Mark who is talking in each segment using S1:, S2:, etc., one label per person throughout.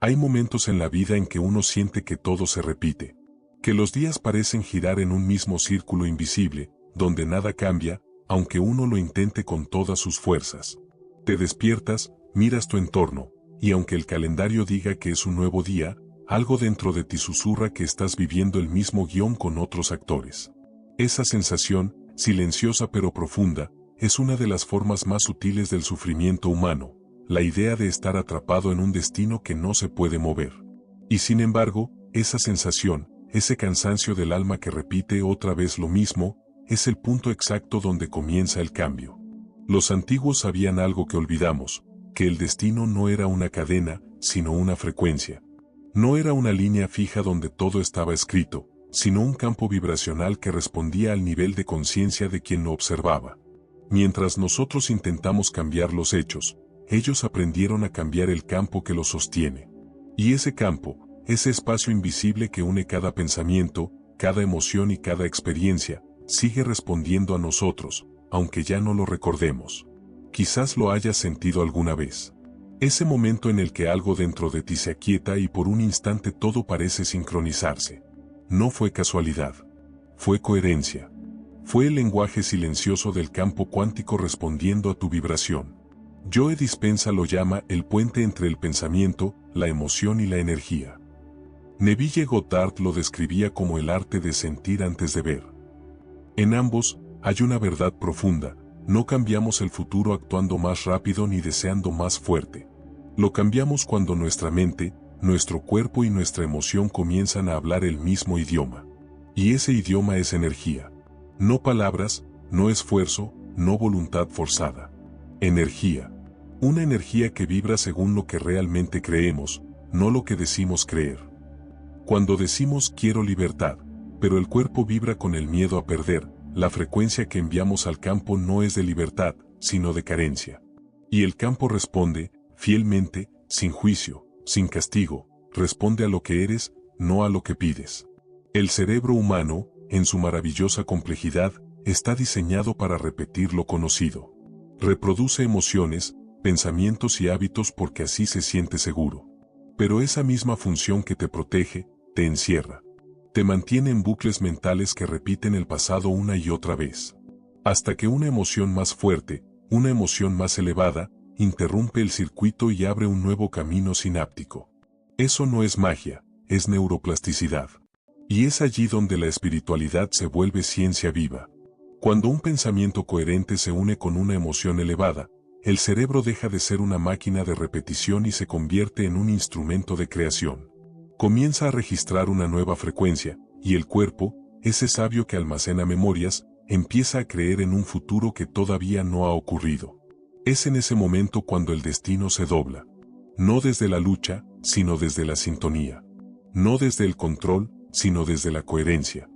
S1: Hay momentos en la vida en que uno siente que todo se repite, que los días parecen girar en un mismo círculo invisible, donde nada cambia, aunque uno lo intente con todas sus fuerzas. Te despiertas, miras tu entorno, y aunque el calendario diga que es un nuevo día, algo dentro de ti susurra que estás viviendo el mismo guión con otros actores. Esa sensación, silenciosa pero profunda, es una de las formas más sutiles del sufrimiento humano, la idea de estar atrapado en un destino que no se puede mover. Y sin embargo, esa sensación, ese cansancio del alma que repite otra vez lo mismo, es el punto exacto donde comienza el cambio. Los antiguos sabían algo que olvidamos, que el destino no era una cadena, sino una frecuencia. No era una línea fija donde todo estaba escrito, sino un campo vibracional que respondía al nivel de conciencia de quien lo observaba. Mientras nosotros intentamos cambiar los hechos, ellos aprendieron a cambiar el campo que los sostiene. Y ese campo, ese espacio invisible que une cada pensamiento, cada emoción y cada experiencia, sigue respondiendo a nosotros, aunque ya no lo recordemos. Quizás lo hayas sentido alguna vez. Ese momento en el que algo dentro de ti se aquieta y por un instante todo parece sincronizarse. No fue casualidad. Fue coherencia. Fue el lenguaje silencioso del campo cuántico respondiendo a tu vibración. Joe Dispenza lo llama el puente entre el pensamiento, la emoción y la energía. Neville Goddard lo describía como el arte de sentir antes de ver. En ambos, hay una verdad profunda: no cambiamos el futuro actuando más rápido ni deseando más fuerte. Lo cambiamos cuando nuestra mente, nuestro cuerpo y nuestra emoción comienzan a hablar el mismo idioma. Y ese idioma es energía. No palabras, no esfuerzo, no voluntad forzada. Energía. Una energía que vibra según lo que realmente creemos, no lo que decimos creer. Cuando decimos quiero libertad, pero el cuerpo vibra con el miedo a perder, la frecuencia que enviamos al campo no es de libertad, sino de carencia. Y el campo responde, fielmente, sin juicio, sin castigo, responde a lo que eres, no a lo que pides. El cerebro humano, en su maravillosa complejidad, está diseñado para repetir lo conocido. Reproduce emociones, pensamientos y hábitos porque así se siente seguro. Pero esa misma función que te protege, te encierra. Te mantiene en bucles mentales que repiten el pasado una y otra vez. Hasta que una emoción más fuerte, una emoción más elevada, interrumpe el circuito y abre un nuevo camino sináptico. Eso no es magia, es neuroplasticidad. Y es allí donde la espiritualidad se vuelve ciencia viva. Cuando un pensamiento coherente se une con una emoción elevada, el cerebro deja de ser una máquina de repetición y se convierte en un instrumento de creación. Comienza a registrar una nueva frecuencia, y el cuerpo, ese sabio que almacena memorias, empieza a creer en un futuro que todavía no ha ocurrido. Es en ese momento cuando el destino se dobla. No desde la lucha, sino desde la sintonía. No desde el control, sino desde la coherencia.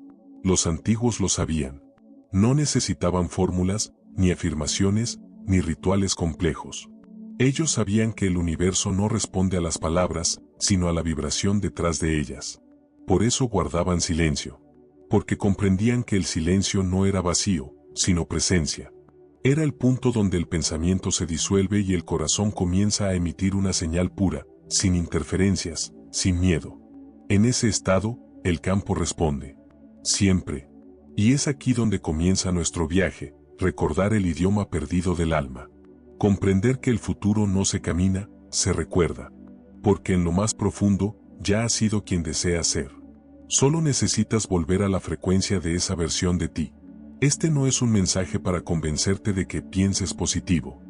S1: Los antiguos lo sabían. No necesitaban fórmulas, ni afirmaciones, ni rituales complejos. Ellos sabían que el universo no responde a las palabras, sino a la vibración detrás de ellas. Por eso guardaban silencio. Porque comprendían que el silencio no era vacío, sino presencia. Era el punto donde el pensamiento se disuelve y el corazón comienza a emitir una señal pura, sin interferencias, sin miedo. En ese estado, el campo responde. Siempre. Y es aquí donde comienza nuestro viaje, recordar el idioma perdido del alma. Comprender que el futuro no se camina, se recuerda. Porque en lo más profundo, ya has sido quien deseas ser. Solo necesitas volver a la frecuencia de esa versión de ti. Este no es un mensaje para convencerte de que pienses positivo.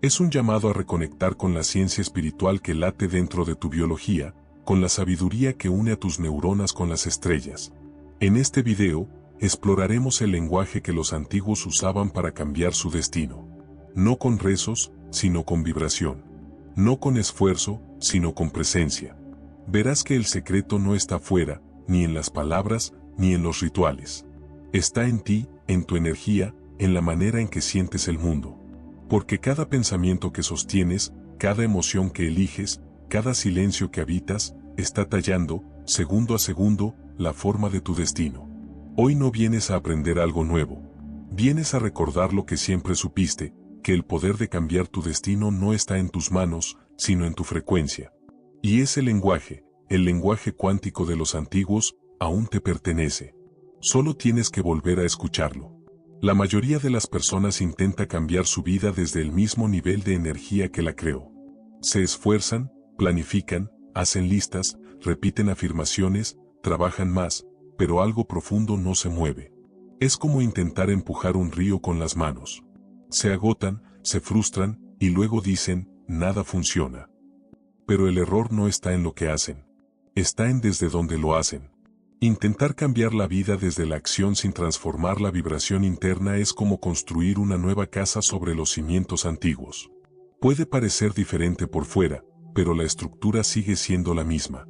S1: Es un llamado a reconectar con la ciencia espiritual que late dentro de tu biología, con la sabiduría que une a tus neuronas con las estrellas. En este video, exploraremos el lenguaje que los antiguos usaban para cambiar su destino. No con rezos, sino con vibración. No con esfuerzo, sino con presencia. Verás que el secreto no está fuera, ni en las palabras, ni en los rituales. Está en ti, en tu energía, en la manera en que sientes el mundo. Porque cada pensamiento que sostienes, cada emoción que eliges, cada silencio que habitas, está tallando, segundo a segundo, la forma de tu destino. Hoy no vienes a aprender algo nuevo. Vienes a recordar lo que siempre supiste, que el poder de cambiar tu destino no está en tus manos, sino en tu frecuencia. Y ese lenguaje, el lenguaje cuántico de los antiguos, aún te pertenece. Solo tienes que volver a escucharlo. La mayoría de las personas intenta cambiar su vida desde el mismo nivel de energía que la creó. Se esfuerzan, planifican, hacen listas, repiten afirmaciones, trabajan más, pero algo profundo no se mueve. Es como intentar empujar un río con las manos. Se agotan, se frustran, y luego dicen, nada funciona. Pero el error no está en lo que hacen. Está en desde dónde lo hacen. Intentar cambiar la vida desde la acción sin transformar la vibración interna es como construir una nueva casa sobre los cimientos antiguos. Puede parecer diferente por fuera, pero la estructura sigue siendo la misma.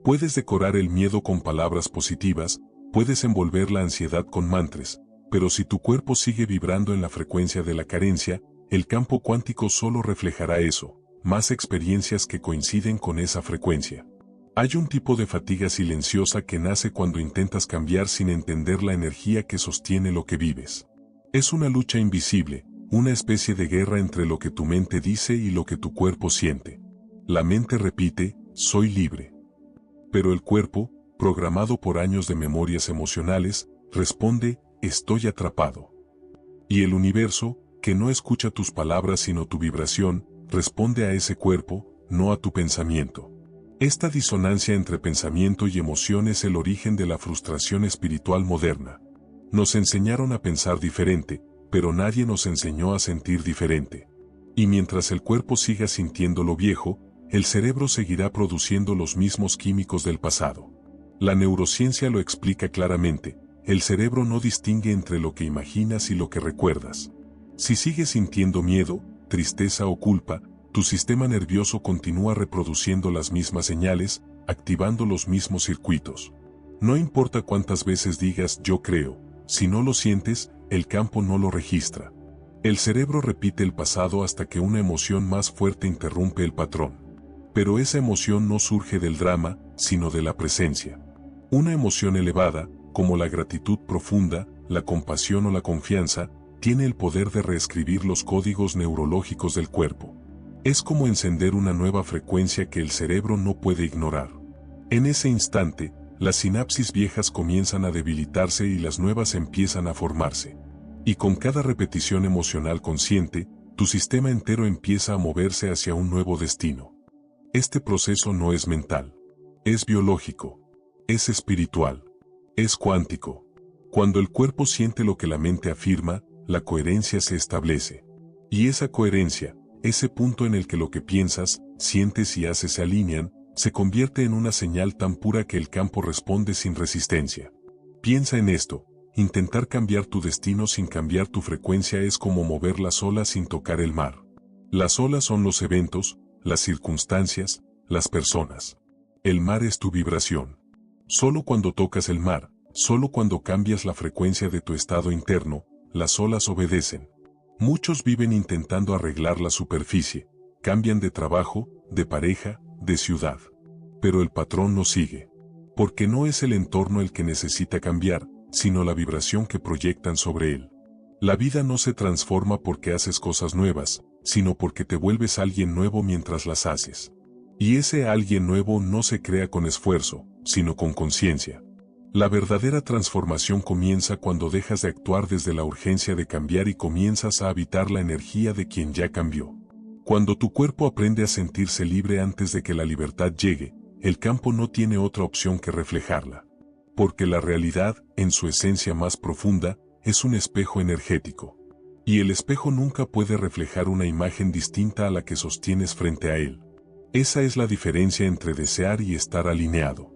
S1: Puedes decorar el miedo con palabras positivas, puedes envolver la ansiedad con mantras, pero si tu cuerpo sigue vibrando en la frecuencia de la carencia, el campo cuántico solo reflejará eso, más experiencias que coinciden con esa frecuencia. Hay un tipo de fatiga silenciosa que nace cuando intentas cambiar sin entender la energía que sostiene lo que vives. Es una lucha invisible, una especie de guerra entre lo que tu mente dice y lo que tu cuerpo siente. La mente repite, soy libre. Pero el cuerpo, programado por años de memorias emocionales, responde, estoy atrapado. Y el universo, que no escucha tus palabras sino tu vibración, responde a ese cuerpo, no a tu pensamiento. Esta disonancia entre pensamiento y emoción es el origen de la frustración espiritual moderna. Nos enseñaron a pensar diferente, pero nadie nos enseñó a sentir diferente. Y mientras el cuerpo siga sintiendo lo viejo, el cerebro seguirá produciendo los mismos químicos del pasado. La neurociencia lo explica claramente, el cerebro no distingue entre lo que imaginas y lo que recuerdas. Si sigues sintiendo miedo, tristeza o culpa, tu sistema nervioso continúa reproduciendo las mismas señales, activando los mismos circuitos. No importa cuántas veces digas yo creo, si no lo sientes, el campo no lo registra. El cerebro repite el pasado hasta que una emoción más fuerte interrumpe el patrón. Pero esa emoción no surge del drama, sino de la presencia. Una emoción elevada, como la gratitud profunda, la compasión o la confianza, tiene el poder de reescribir los códigos neurológicos del cuerpo. Es como encender una nueva frecuencia que el cerebro no puede ignorar. En ese instante, las sinapsis viejas comienzan a debilitarse y las nuevas empiezan a formarse. Y con cada repetición emocional consciente, tu sistema entero empieza a moverse hacia un nuevo destino. Este proceso no es mental, es biológico, es espiritual, es cuántico. Cuando el cuerpo siente lo que la mente afirma, la coherencia se establece. Y esa coherencia, ese punto en el que lo que piensas, sientes y haces se alinean, se convierte en una señal tan pura que el campo responde sin resistencia. Piensa en esto, intentar cambiar tu destino sin cambiar tu frecuencia es como mover las olas sin tocar el mar. Las olas son los eventos, las circunstancias, las personas. El mar es tu vibración. Solo cuando tocas el mar, solo cuando cambias la frecuencia de tu estado interno, las olas obedecen. Muchos viven intentando arreglar la superficie, cambian de trabajo, de pareja, de ciudad. Pero el patrón no sigue. Porque no es el entorno el que necesita cambiar, sino la vibración que proyectan sobre él. La vida no se transforma porque haces cosas nuevas, sino porque te vuelves alguien nuevo mientras las haces. Y ese alguien nuevo no se crea con esfuerzo, sino con conciencia. La verdadera transformación comienza cuando dejas de actuar desde la urgencia de cambiar y comienzas a habitar la energía de quien ya cambió. Cuando tu cuerpo aprende a sentirse libre antes de que la libertad llegue, el campo no tiene otra opción que reflejarla. Porque la realidad, en su esencia más profunda, es un espejo energético. Y el espejo nunca puede reflejar una imagen distinta a la que sostienes frente a él. Esa es la diferencia entre desear y estar alineado.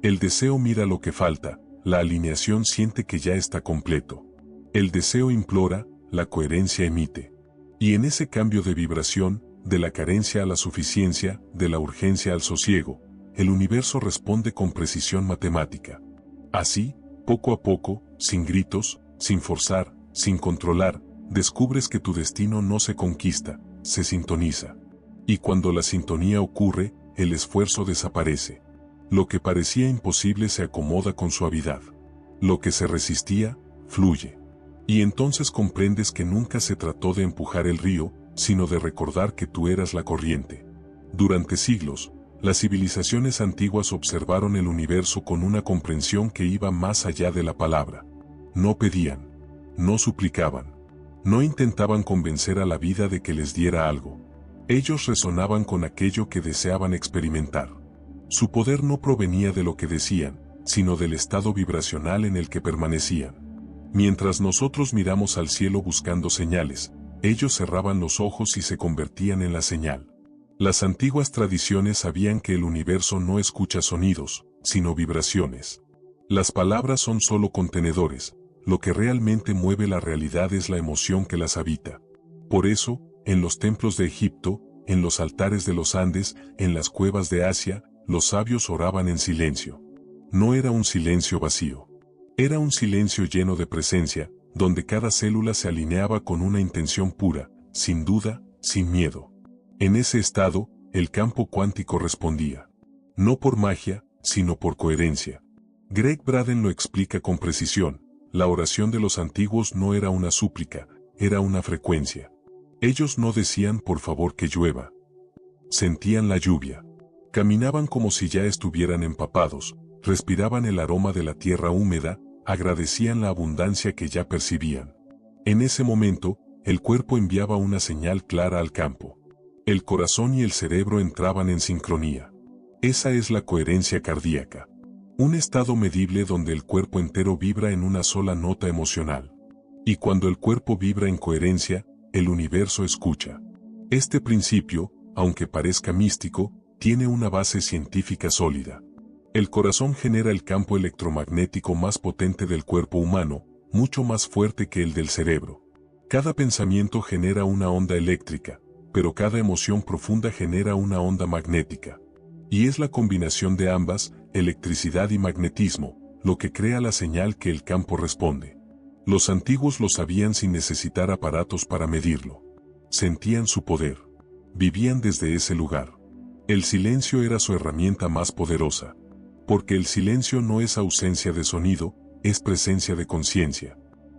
S1: El deseo mira lo que falta, la alineación siente que ya está completo. El deseo implora, la coherencia emite. Y en ese cambio de vibración, de la carencia a la suficiencia, de la urgencia al sosiego, el universo responde con precisión matemática. Así, poco a poco, sin gritos, sin forzar, sin controlar, descubres que tu destino no se conquista, se sintoniza. Y cuando la sintonía ocurre, el esfuerzo desaparece. Lo que parecía imposible se acomoda con suavidad. Lo que se resistía, fluye. Y entonces comprendes que nunca se trató de empujar el río, sino de recordar que tú eras la corriente. Durante siglos, Las civilizaciones antiguas observaron el universo con una comprensión que iba más allá de la palabra. No pedían, no suplicaban, no intentaban convencer a la vida de que les diera algo. Ellos resonaban con aquello que deseaban experimentar. Su poder no provenía de lo que decían, sino del estado vibracional en el que permanecían. Mientras nosotros miramos al cielo buscando señales, ellos cerraban los ojos y se convertían en la señal. Las antiguas tradiciones sabían que el universo no escucha sonidos, sino vibraciones. Las palabras son solo contenedores, lo que realmente mueve la realidad es la emoción que las habita. Por eso, en los templos de Egipto, en los altares de los Andes, en las cuevas de Asia, los sabios oraban en silencio. No era un silencio vacío. Era un silencio lleno de presencia, donde cada célula se alineaba con una intención pura, sin duda, sin miedo. En ese estado, el campo cuántico respondía. No por magia, sino por coherencia. Greg Braden lo explica con precisión. La oración de los antiguos no era una súplica, era una frecuencia. Ellos no decían por favor que llueva. Sentían la lluvia. Caminaban como si ya estuvieran empapados, respiraban el aroma de la tierra húmeda, agradecían la abundancia que ya percibían. En ese momento, el cuerpo enviaba una señal clara al campo. El corazón y el cerebro entraban en sincronía. Esa es la coherencia cardíaca. Un estado medible donde el cuerpo entero vibra en una sola nota emocional. Y cuando el cuerpo vibra en coherencia, el universo escucha. Este principio, aunque parezca místico, tiene una base científica sólida. El corazón genera el campo electromagnético más potente del cuerpo humano, mucho más fuerte que el del cerebro. Cada pensamiento genera una onda eléctrica, pero cada emoción profunda genera una onda magnética. Y es la combinación de ambas, electricidad y magnetismo, lo que crea la señal que el campo responde. Los antiguos lo sabían sin necesitar aparatos para medirlo. Sentían su poder. Vivían desde ese lugar. El silencio era su herramienta más poderosa. Porque el silencio no es ausencia de sonido, es presencia de conciencia.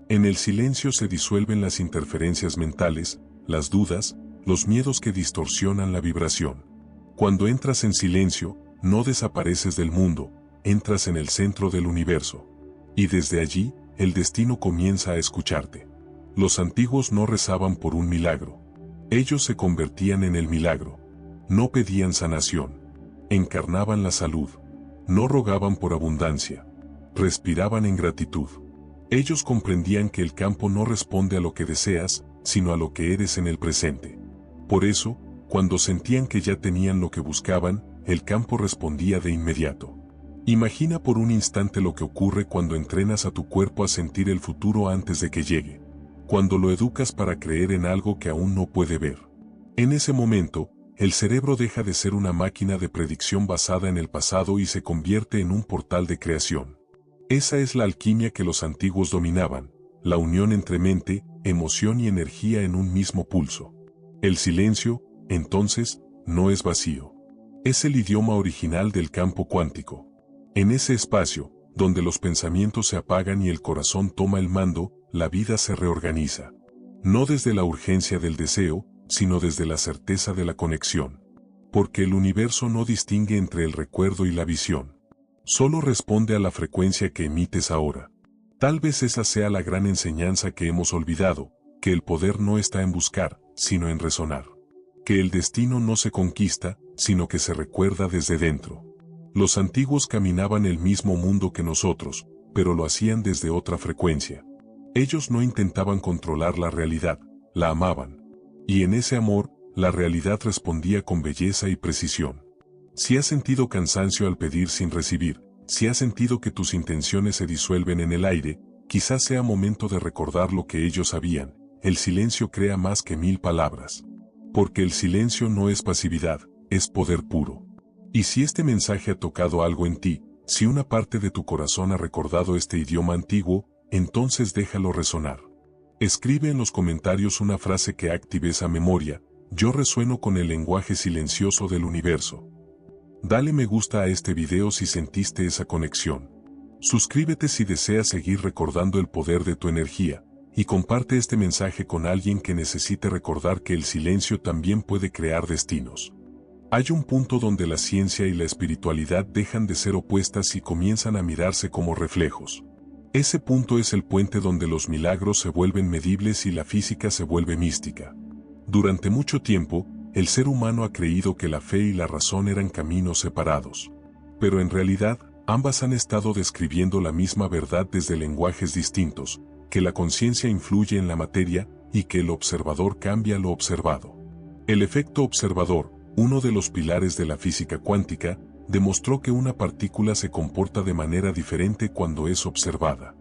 S1: En el silencio se disuelven las interferencias mentales, las dudas, los miedos que distorsionan la vibración. Cuando entras en silencio, no desapareces del mundo, entras en el centro del universo. Y desde allí, el destino comienza a escucharte. Los antiguos no rezaban por un milagro. Ellos se convertían en el milagro. No pedían sanación. Encarnaban la salud. No rogaban por abundancia. Respiraban en gratitud. Ellos comprendían que el campo no responde a lo que deseas, sino a lo que eres en el presente. Por eso, cuando sentían que ya tenían lo que buscaban, el campo respondía de inmediato. Imagina por un instante lo que ocurre cuando entrenas a tu cuerpo a sentir el futuro antes de que llegue. Cuando lo educas para creer en algo que aún no puede ver. En ese momento, el cerebro deja de ser una máquina de predicción basada en el pasado y se convierte en un portal de creación. Esa es la alquimia que los antiguos dominaban, la unión entre mente, emoción y energía en un mismo pulso. El silencio, entonces, no es vacío. Es el idioma original del campo cuántico. En ese espacio, donde los pensamientos se apagan y el corazón toma el mando, la vida se reorganiza. No desde la urgencia del deseo, sino desde la certeza de la conexión. Porque el universo no distingue entre el recuerdo y la visión. Solo responde a la frecuencia que emites ahora. Tal vez esa sea la gran enseñanza que hemos olvidado, que el poder no está en buscar, sino en resonar. Que el destino no se conquista, sino que se recuerda desde dentro. Los antiguos caminaban el mismo mundo que nosotros, pero lo hacían desde otra frecuencia. Ellos no intentaban controlar la realidad, la amaban. Y en ese amor, la realidad respondía con belleza y precisión. Si has sentido cansancio al pedir sin recibir, si has sentido que tus intenciones se disuelven en el aire, quizás sea momento de recordar lo que ellos sabían. El silencio crea más que 1000 palabras. Porque el silencio no es pasividad, es poder puro. Y si este mensaje ha tocado algo en ti, si una parte de tu corazón ha recordado este idioma antiguo, entonces déjalo resonar. Escribe en los comentarios una frase que active esa memoria. Yo resueno con el lenguaje silencioso del universo. Dale me gusta a este video si sentiste esa conexión. Suscríbete si deseas seguir recordando el poder de tu energía, y comparte este mensaje con alguien que necesite recordar que el silencio también puede crear destinos. Hay un punto donde la ciencia y la espiritualidad dejan de ser opuestas y comienzan a mirarse como reflejos. Ese punto es el puente donde los milagros se vuelven medibles y la física se vuelve mística. Durante mucho tiempo, el ser humano ha creído que la fe y la razón eran caminos separados. Pero en realidad, ambas han estado describiendo la misma verdad desde lenguajes distintos, que la conciencia influye en la materia y que el observador cambia lo observado. El efecto observador, uno de los pilares de la física cuántica, demostró que una partícula se comporta de manera diferente cuando es observada.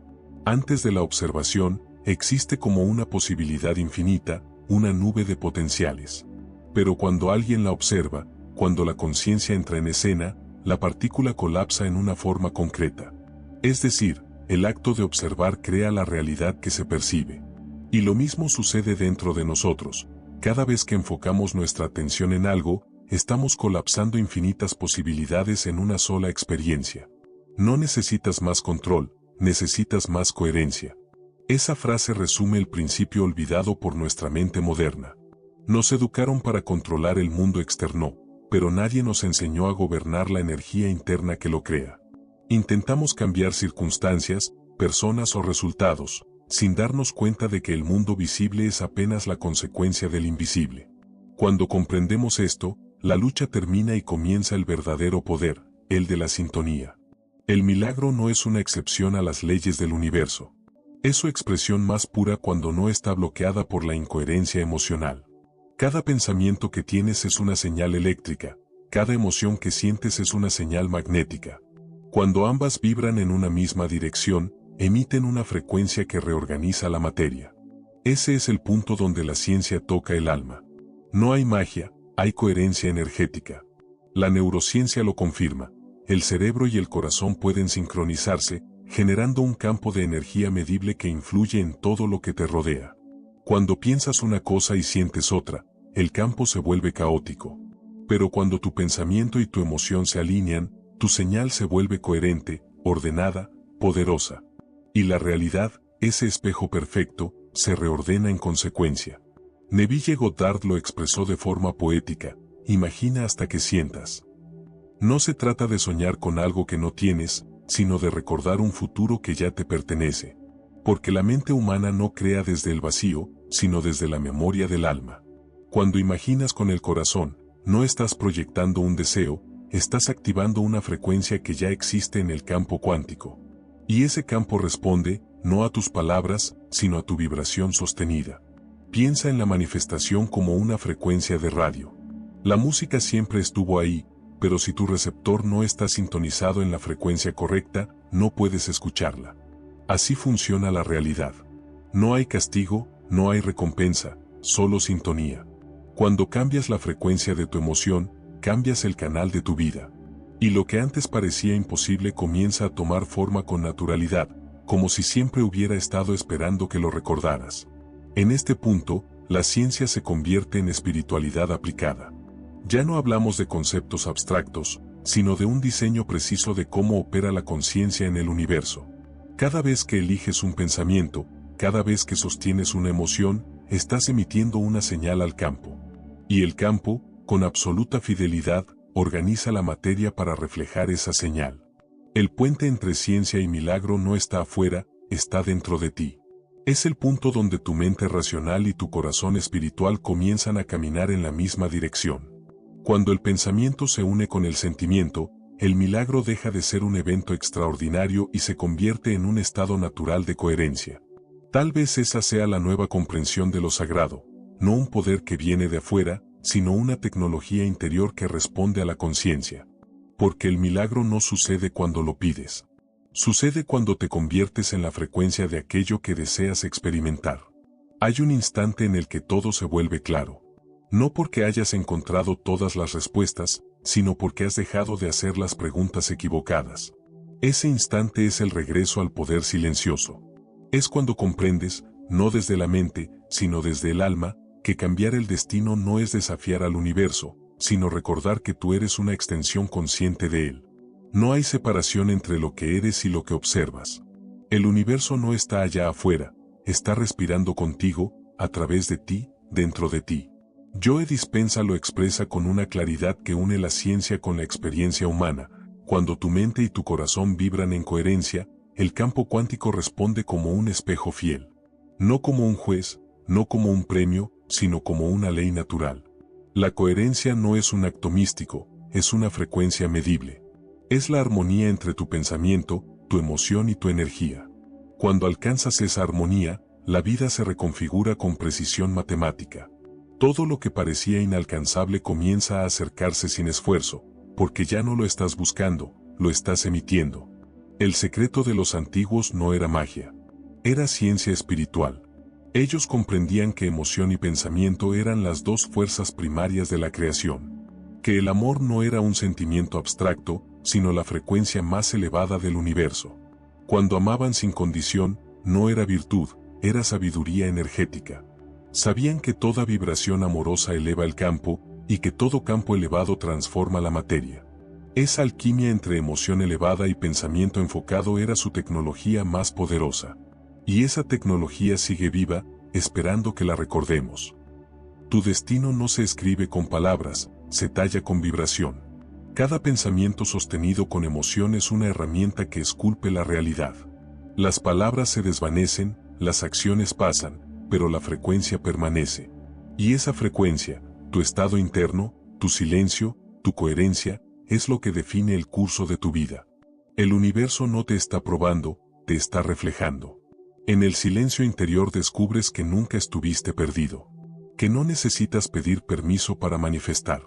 S1: Antes de la observación, existe como una posibilidad infinita, una nube de potenciales. Pero cuando alguien la observa, cuando la conciencia entra en escena, la partícula colapsa en una forma concreta. Es decir, el acto de observar crea la realidad que se percibe. Y lo mismo sucede dentro de nosotros. Cada vez que enfocamos nuestra atención en algo, estamos colapsando infinitas posibilidades en una sola experiencia. No necesitas más control, necesitas más coherencia. Esa frase resume el principio olvidado por nuestra mente moderna. Nos educaron para controlar el mundo externo, pero nadie nos enseñó a gobernar la energía interna que lo crea. Intentamos cambiar circunstancias, personas o resultados, sin darnos cuenta de que el mundo visible es apenas la consecuencia del invisible. Cuando comprendemos esto, la lucha termina y comienza el verdadero poder, el de la sintonía. El milagro no es una excepción a las leyes del universo. Es su expresión más pura cuando no está bloqueada por la incoherencia emocional. Cada pensamiento que tienes es una señal eléctrica, cada emoción que sientes es una señal magnética. Cuando ambas vibran en una misma dirección, emiten una frecuencia que reorganiza la materia. Ese es el punto donde la ciencia toca el alma. No hay magia, hay coherencia energética. La neurociencia lo confirma. El cerebro y el corazón pueden sincronizarse, generando un campo de energía medible que influye en todo lo que te rodea. Cuando piensas una cosa y sientes otra, el campo se vuelve caótico. Pero cuando tu pensamiento y tu emoción se alinean, tu señal se vuelve coherente, ordenada, poderosa. Y la realidad, ese espejo perfecto, se reordena en consecuencia. Neville Goddard lo expresó de forma poética: imagina hasta que sientas. No se trata de soñar con algo que no tienes, sino de recordar un futuro que ya te pertenece. Porque la mente humana no crea desde el vacío, sino desde la memoria del alma. Cuando imaginas con el corazón, no estás proyectando un deseo, estás activando una frecuencia que ya existe en el campo cuántico. Y ese campo responde, no a tus palabras, sino a tu vibración sostenida. Piensa en la manifestación como una frecuencia de radio. La música siempre estuvo ahí, pero si tu receptor no está sintonizado en la frecuencia correcta, no puedes escucharla. Así funciona la realidad. No hay castigo, no hay recompensa, solo sintonía. Cuando cambias la frecuencia de tu emoción, cambias el canal de tu vida. Y lo que antes parecía imposible comienza a tomar forma con naturalidad, como si siempre hubiera estado esperando que lo recordaras. En este punto, la ciencia se convierte en espiritualidad aplicada. Ya no hablamos de conceptos abstractos, sino de un diseño preciso de cómo opera la conciencia en el universo. Cada vez que eliges un pensamiento, cada vez que sostienes una emoción, estás emitiendo una señal al campo. Y el campo, con absoluta fidelidad, organiza la materia para reflejar esa señal. El puente entre ciencia y milagro no está afuera, está dentro de ti. Es el punto donde tu mente racional y tu corazón espiritual comienzan a caminar en la misma dirección. Cuando el pensamiento se une con el sentimiento, el milagro deja de ser un evento extraordinario y se convierte en un estado natural de coherencia. Tal vez esa sea la nueva comprensión de lo sagrado, no un poder que viene de afuera, sino una tecnología interior que responde a la conciencia. Porque el milagro no sucede cuando lo pides. Sucede cuando te conviertes en la frecuencia de aquello que deseas experimentar. Hay un instante en el que todo se vuelve claro. No porque hayas encontrado todas las respuestas, sino porque has dejado de hacer las preguntas equivocadas. Ese instante es el regreso al poder silencioso. Es cuando comprendes, no desde la mente, sino desde el alma, que cambiar el destino no es desafiar al universo, sino recordar que tú eres una extensión consciente de él. No hay separación entre lo que eres y lo que observas. El universo no está allá afuera, está respirando contigo, a través de ti, dentro de ti. Joe Dispenza lo expresa con una claridad que une la ciencia con la experiencia humana. Cuando tu mente y tu corazón vibran en coherencia, el campo cuántico responde como un espejo fiel. No como un juez, no como un premio, sino como una ley natural. La coherencia no es un acto místico, es una frecuencia medible. Es la armonía entre tu pensamiento, tu emoción y tu energía. Cuando alcanzas esa armonía, la vida se reconfigura con precisión matemática. Todo lo que parecía inalcanzable comienza a acercarse sin esfuerzo, porque ya no lo estás buscando, lo estás emitiendo. El secreto de los antiguos no era magia. Era ciencia espiritual. Ellos comprendían que emoción y pensamiento eran las dos fuerzas primarias de la creación. Que el amor no era un sentimiento abstracto, sino la frecuencia más elevada del universo. Cuando amaban sin condición, no era virtud, era sabiduría energética. Sabían que toda vibración amorosa eleva el campo, y que todo campo elevado transforma la materia. Esa alquimia entre emoción elevada y pensamiento enfocado era su tecnología más poderosa. Y esa tecnología sigue viva, esperando que la recordemos. Tu destino no se escribe con palabras, se talla con vibración. Cada pensamiento sostenido con emoción es una herramienta que esculpe la realidad. Las palabras se desvanecen, las acciones pasan, pero la frecuencia permanece. Y esa frecuencia, tu estado interno, tu silencio, tu coherencia, es lo que define el curso de tu vida. El universo no te está probando, te está reflejando. En el silencio interior descubres que nunca estuviste perdido. Que no necesitas pedir permiso para manifestar.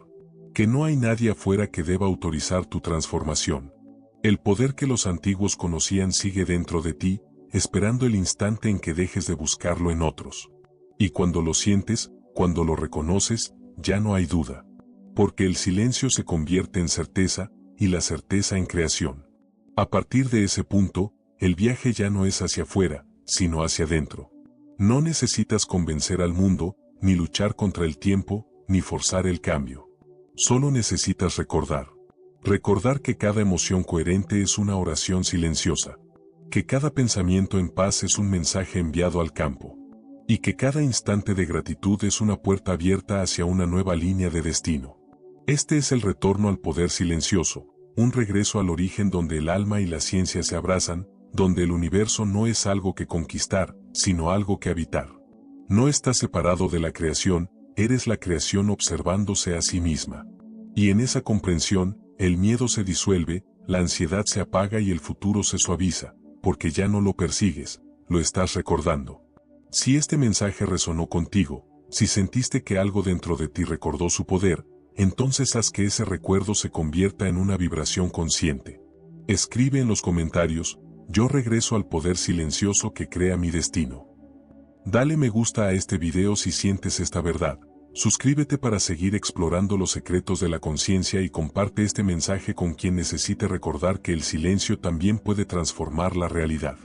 S1: Que no hay nadie afuera que deba autorizar tu transformación. El poder que los antiguos conocían sigue dentro de ti, esperando el instante en que dejes de buscarlo en otros. Y cuando lo sientes, cuando lo reconoces, ya no hay duda. Porque el silencio se convierte en certeza, y la certeza en creación. A partir de ese punto, el viaje ya no es hacia afuera, sino hacia adentro. No necesitas convencer al mundo, ni luchar contra el tiempo, ni forzar el cambio. Solo necesitas recordar. Recordar que cada emoción coherente es una oración silenciosa. Que cada pensamiento en paz es un mensaje enviado al campo. Y que cada instante de gratitud es una puerta abierta hacia una nueva línea de destino. Este es el retorno al poder silencioso, un regreso al origen donde el alma y la ciencia se abrazan, donde el universo no es algo que conquistar, sino algo que habitar. No estás separado de la creación, eres la creación observándose a sí misma. Y en esa comprensión, el miedo se disuelve, la ansiedad se apaga y el futuro se suaviza, porque ya no lo persigues, lo estás recordando. Si este mensaje resonó contigo, si sentiste que algo dentro de ti recordó su poder, entonces haz que ese recuerdo se convierta en una vibración consciente. Escribe en los comentarios, yo regreso al poder silencioso que crea mi destino. Dale me gusta a este video si sientes esta verdad. Suscríbete para seguir explorando los secretos de la conciencia y comparte este mensaje con quien necesite recordar que el silencio también puede transformar la realidad.